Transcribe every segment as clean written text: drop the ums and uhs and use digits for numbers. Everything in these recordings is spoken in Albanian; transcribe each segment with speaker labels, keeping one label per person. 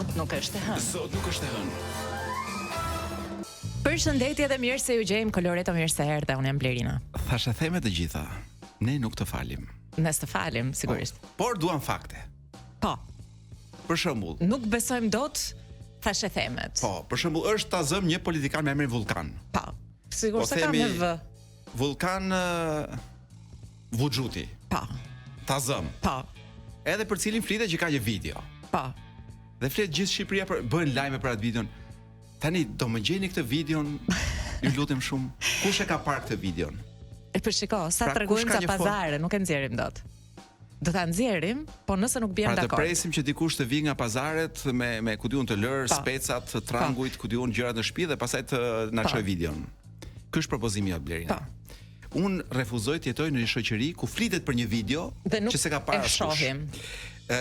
Speaker 1: Sot nuk është e hënë.
Speaker 2: Sot nuk është e hënë.
Speaker 1: Përshëndetje dhe mirë se ju gjejmë Koloreto, mirë se erdhe, unë jam Blerina.
Speaker 2: Thashë theme të gjitha, ne nuk të falim.
Speaker 1: Ne s'të falim, sigurisht.
Speaker 2: Por duam fakte.
Speaker 1: Po,
Speaker 2: Për shembull,
Speaker 1: nuk besojmë dot thashë themet.
Speaker 2: po, për shembull është ta zëm një politikan me emrin Vullkan.
Speaker 1: Po, sigurisht se ka
Speaker 2: themi-
Speaker 1: me V.
Speaker 2: Vullkan Vuxhuti.
Speaker 1: Po,
Speaker 2: Ta zëm.
Speaker 1: po,
Speaker 2: Edhe për cilin flitet që ka një video.
Speaker 1: po.
Speaker 2: Dhe flet gjithë Shqipëria për bën lajme për atë videon. Tani do më gjeni këtë videon, ju lutem shumë. Kush e ka parë këtë videon?
Speaker 1: E për shiko, sa
Speaker 2: Pra,
Speaker 1: tregojmë
Speaker 2: kush ka
Speaker 1: sa
Speaker 2: një
Speaker 1: pazare, nuk e nxjerrim dot. Do ta nxjerrim, po nëse nuk bjem
Speaker 2: Pra të
Speaker 1: dakord.
Speaker 2: presim që dikush të vi nga pazaret me ku diun të lër
Speaker 1: Po.
Speaker 2: specat, të trangujt, ku diun gjërat në shtëpi dhe pastaj të na
Speaker 1: Po.
Speaker 2: çojë videon. Ky është propozimi jot Blerina. Unë refuzoj të jetoj në një shoqëri ku flitet për një video
Speaker 1: Dhe nuk
Speaker 2: që se ka parë
Speaker 1: e
Speaker 2: askush.
Speaker 1: shohim.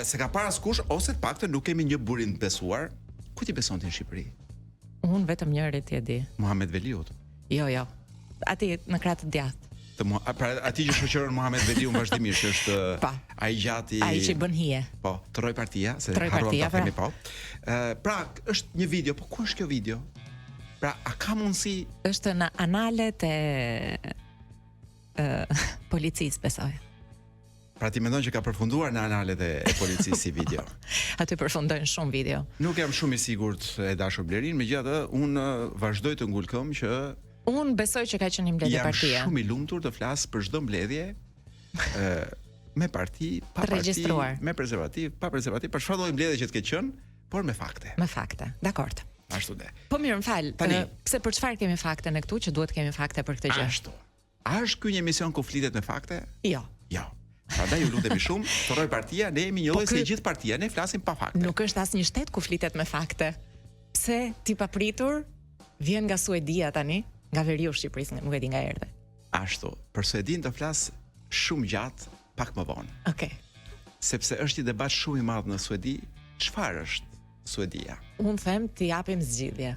Speaker 2: Se ka parë askush ose të paktën nuk kemi një burim të besuar. Ku ti beson ti në Shqipëri?
Speaker 1: Unë vetëm njëri ti e di.
Speaker 2: Muhamet Veliut.
Speaker 1: Jo, jo. Ati në krah të djathtë.
Speaker 2: Pra aty që shoqëron Muhamet Veliu vazhdimisht është
Speaker 1: Pa.
Speaker 2: ai gjati.
Speaker 1: Ai që i bën hije.
Speaker 2: Po, të rroj partia, se
Speaker 1: Të rroj
Speaker 2: harruam
Speaker 1: partia,
Speaker 2: ta themi po. Pra, është një video, po ku është kjo video? Pra, a ka mundësi
Speaker 1: Është në analet e policisë, besoj.
Speaker 2: pra ti mendon që ka përfunduar në analet e policisë si video?
Speaker 1: Aty përfundojnë shumë video.
Speaker 2: Nuk jam shumë i sigurt e dashur Blerin, megjithatë unë vazhdoj të ngul këmbë që
Speaker 1: Unë besoj që ka qenë një mbledhje
Speaker 2: jam
Speaker 1: partie.
Speaker 2: shumë i lumtur të flas për çdo mbledhje me parti, pa
Speaker 1: Të
Speaker 2: parti,
Speaker 1: regjistruar.
Speaker 2: me prezervativ, pa prezervativ, për çfarë lloj mbledhje që të ketë qenë, por me fakte.
Speaker 1: Me fakte. Dakord.
Speaker 2: Ashtu dhe.
Speaker 1: Po mirë, më fal.
Speaker 2: Tani.
Speaker 1: Pse për çfarë kemi fakte ne këtu që duhet kemi fakte për këtë gjë?
Speaker 2: Ashtu. A është ky një emision ku flitet me fakte?
Speaker 1: Jo.
Speaker 2: Jo. Prandaj ju lutemi shumë, torroj partia, ne jemi një lloj si
Speaker 1: ky-
Speaker 2: gjithë partia, ne flasim pa fakte.
Speaker 1: Nuk është asnjë shtet ku flitet me fakte. Pse ti papritur vjen nga Suedia tani, nga veriu i Shqipërisë, nuk e di nga erdhe.
Speaker 2: Ashtu, për Suedin të flas shumë gjatë, pak më vonë,
Speaker 1: Okej.
Speaker 2: sepse është një debat shumë i madh në Suedi, çfarë është Suedia?
Speaker 1: Unë them ti japim zgjidhje.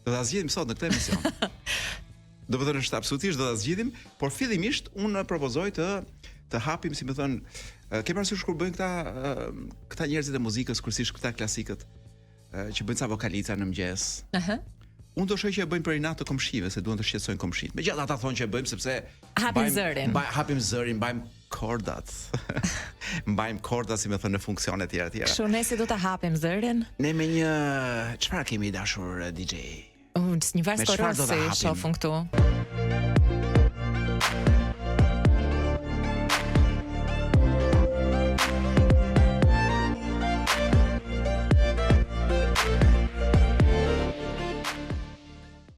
Speaker 2: Do ta zgjidhim sot në këtë emision. Do të thënë është absolutisht do ta zgjidhim, por fillimisht unë propozoj të hapim, si më thon, ke parasysh kur bëjnë këta njerëzit e muzikës, kryesisht këta klasikët, që bëjnë ca vokalica në mëngjes.
Speaker 1: Aha.
Speaker 2: Unë do shoh që e bëjnë për inat të komshive, se duan të shqetësojnë komshit. Megjithatë ata thonë që e bëjmë sepse
Speaker 1: Hapim zërin.
Speaker 2: Hapim zërin, mbajmë kordat. Mbajmë kordat, si më thënë, në funksione të tjera.
Speaker 1: Kështu ne si do ta hapim zërin?
Speaker 2: Ne me një çfarë kemi dashur DJ?
Speaker 1: Një
Speaker 2: Me
Speaker 1: Vasco
Speaker 2: çfarë do ta
Speaker 1: Rossi
Speaker 2: hapim?
Speaker 1: shofun këtu.